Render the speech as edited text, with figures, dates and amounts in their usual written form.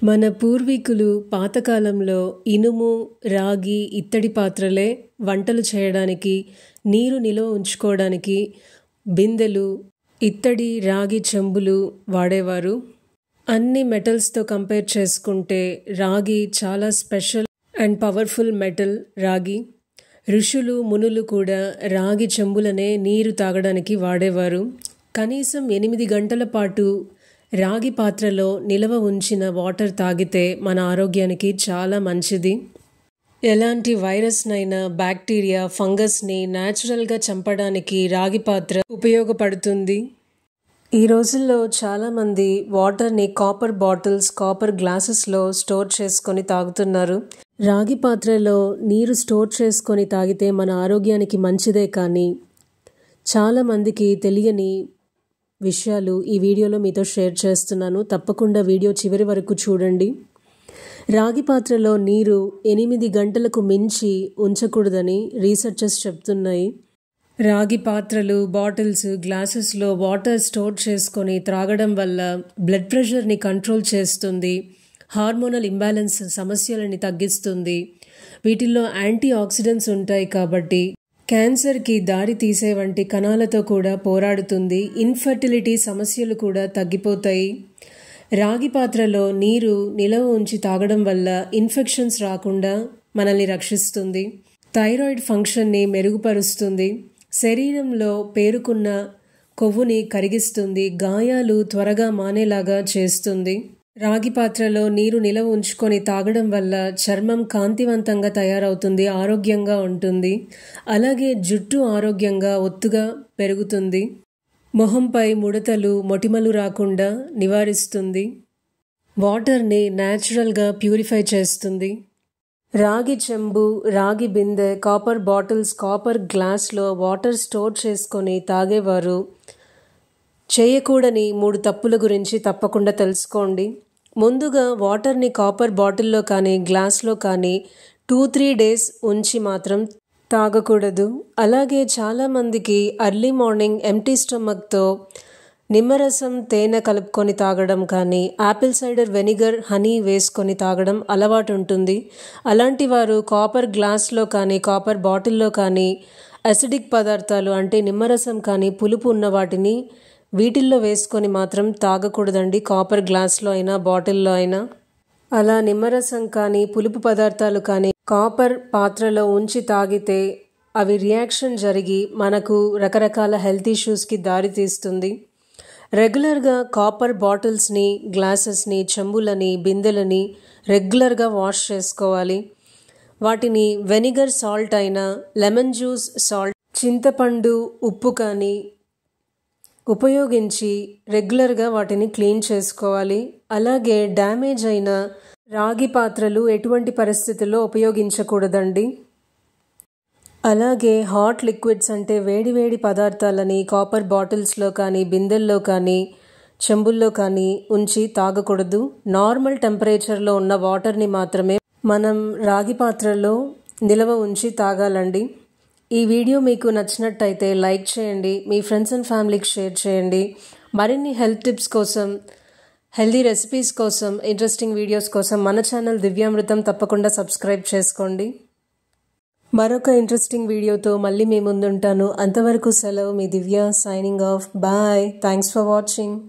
మన పూర్వీకులు పాతకాలంలో ఇనుము, రాగి, ఇత్తడి పాత్రలే వంటలు చేయడానికి, నీరు నిలువ ఉంచుకోవడానికి బిందెలు, ఇత్తడి, రాగి చెంబులు వాడేవారు. అన్ని మెటల్స్తో కంపేర్ చేసుకుంటే రాగి చాలా స్పెషల్ అండ్ పవర్ఫుల్ మెటల్. రాగి ఋషులు, మునులు కూడా రాగి చెంబులనే నీరు తాగడానికి వాడేవారు. కనీసం 8 గంటల పాటు రాగి పాత్రలో నిలవ ఉంచిన వాటర్ తాగితే మన ఆరోగ్యానికి చాలా మంచిది. ఎలాంటి వైరస్నైనా, బ్యాక్టీరియా, ఫంగస్ని న్యాచురల్గా చంపడానికి రాగి పాత్ర ఉపయోగపడుతుంది. ఈ రోజుల్లో చాలామంది వాటర్ని కాపర్ బాటిల్స్, కాపర్ గ్లాసెస్లో స్టోర్ చేసుకొని తాగుతున్నారు. రాగి పాత్రలో నీరు స్టోర్ చేసుకొని తాగితే మన ఆరోగ్యానికి మంచిదే, కానీ చాలామందికి తెలియని విషయాలు ఈ వీడియోలో మీతో షేర్ చేస్తున్నాను. తప్పకుండా వీడియో చివరి వరకు చూడండి. రాగి పాత్రలో నీరు 8 గంటలకు మించి ఉంచకూడదని రీసెర్చర్స్ చెప్తున్నాయి. రాగి పాత్రలు, బాటిల్స్, గ్లాసెస్లో వాటర్ స్టోర్ చేసుకొని త్రాగడం వల్ల బ్లడ్ ప్రెషర్ని కంట్రోల్ చేస్తుంది, హార్మోనల్ ఇంబ్యాలెన్స్ సమస్యలని తగ్గిస్తుంది. వీటిల్లో యాంటీ ఆక్సిడెంట్స్ ఉంటాయి కాబట్టి క్యాన్సర్కి దారి తీసే వంటి కణాలతో కూడా పోరాడుతుంది. ఇన్ఫర్టిలిటీ సమస్యలు కూడా తగ్గిపోతాయి. రాగి పాత్రలో నీరు నిలవ ఉంచి తాగడం వల్ల ఇన్ఫెక్షన్స్ రాకుండా మనల్ని రక్షిస్తుంది. థైరాయిడ్ ఫంక్షన్ని మెరుగుపరుస్తుంది. శరీరంలో పేరుకున్న కొవ్వుని కరిగిస్తుంది. గాయాలు త్వరగా మానేలాగా చేస్తుంది. రాగి పాత్రలో నీరు నిలవ ఉంచుకొని తాగడం వల్ల చర్మం కాంతివంతంగా తయారవుతుంది, ఆరోగ్యంగా ఉంటుంది. అలాగే జుట్టు ఆరోగ్యంగా ఒత్తుగా పెరుగుతుంది. మొహంపై ముడతలు, మొటిమలు రాకుండా నివారిస్తుంది. వాటర్ని న్యాచురల్గా ప్యూరిఫై చేస్తుంది. రాగి చెంబు, రాగి బిందె, కాపర్ బాటిల్స్, కాపర్ గ్లాస్లో వాటర్ స్టోర్ చేసుకొని తాగేవారు చేయకూడని 3 తప్పుల గురించి తప్పకుండా తెలుసుకోండి. ముందుగా వాటర్ని కాపర్ బాటిల్లో కానీ గ్లాస్లో కానీ 2-3 డేస్ ఉంచి మాత్రం తాగకూడదు. అలాగే చాలామందికి ఎర్లీ మార్నింగ్ ఎంప్టీ స్టమక్తో నిమ్మరసం, తేనె కలుపుకొని తాగడం కానీ, యాపిల్ సైడర్ వెనిగర్, హనీ వేసుకొని తాగడం అలవాటు ఉంటుంది. అలాంటి వారు కాపర్ గ్లాస్లో కానీ కాపర్ బాటిల్లో కానీ అసిడిక్ పదార్థాలు అంటే నిమ్మరసం కానీ పులుపు ఉన్న వాటిని వీటిల్లో వేసుకొని మాత్రం తాగకూడదండి. కాపర్ గ్లాస్లో అయినా బాటిల్లో అయినా. అలా నిమ్మరసం కానీ పులుపు పదార్థాలు కానీ కాపర్ పాత్రలో ఉంచి తాగితే అవి రియాక్షన్ జరిగి మనకు రకరకాల హెల్త్ ఇష్యూస్కి దారితీస్తుంది. రెగ్యులర్గా కాపర్ బాటిల్స్ని, గ్లాసెస్ని, చెంబులని, బిందెలని రెగ్యులర్గా వాష్ చేసుకోవాలి. వాటిని వెనిగర్ సాల్ట్ అయినా, లెమన్ జ్యూస్ సాల్ట్, చింతపండు ఉప్పు కానీ ఉపయోగించి రెగ్యులర్గా వాటిని క్లీన్ చేసుకోవాలి. అలాగే డ్యామేజ్ అయిన రాగి పాత్రలు ఎటువంటి పరిస్థితుల్లో ఉపయోగించకూడదండి. అలాగే హాట్ లిక్విడ్స్ అంటే వేడి పదార్థాలని కాపర్ బాటిల్స్లో కానీ, బిందెల్లో కానీ, చెంబుల్లో కానీ ఉంచి తాగకూడదు. నార్మల్ టెంపరేచర్లో ఉన్న వాటర్ని మాత్రమే మనం రాగి పాత్రలో నిలవ ఉంచి తాగాలండి. ఈ వీడియో మీకు నచ్చినట్టయితే లైక్ చేయండి, మీ ఫ్రెండ్స్ అండ్ ఫ్యామిలీకి షేర్ చేయండి. మరిన్ని హెల్త్ టిప్స్ కోసం, హెల్దీ రెసిపీస్ కోసం, ఇంట్రెస్టింగ్ వీడియోస్ కోసం మన ఛానల్ దివ్యామృతం తప్పకుండా సబ్స్క్రైబ్ చేసుకోండి. మరొక ఇంట్రెస్టింగ్ వీడియోతో మళ్ళీ మీ ముందుంటాను. అంతవరకు సెలవు. మీ Divya signing off. Bye. Thanks for watching.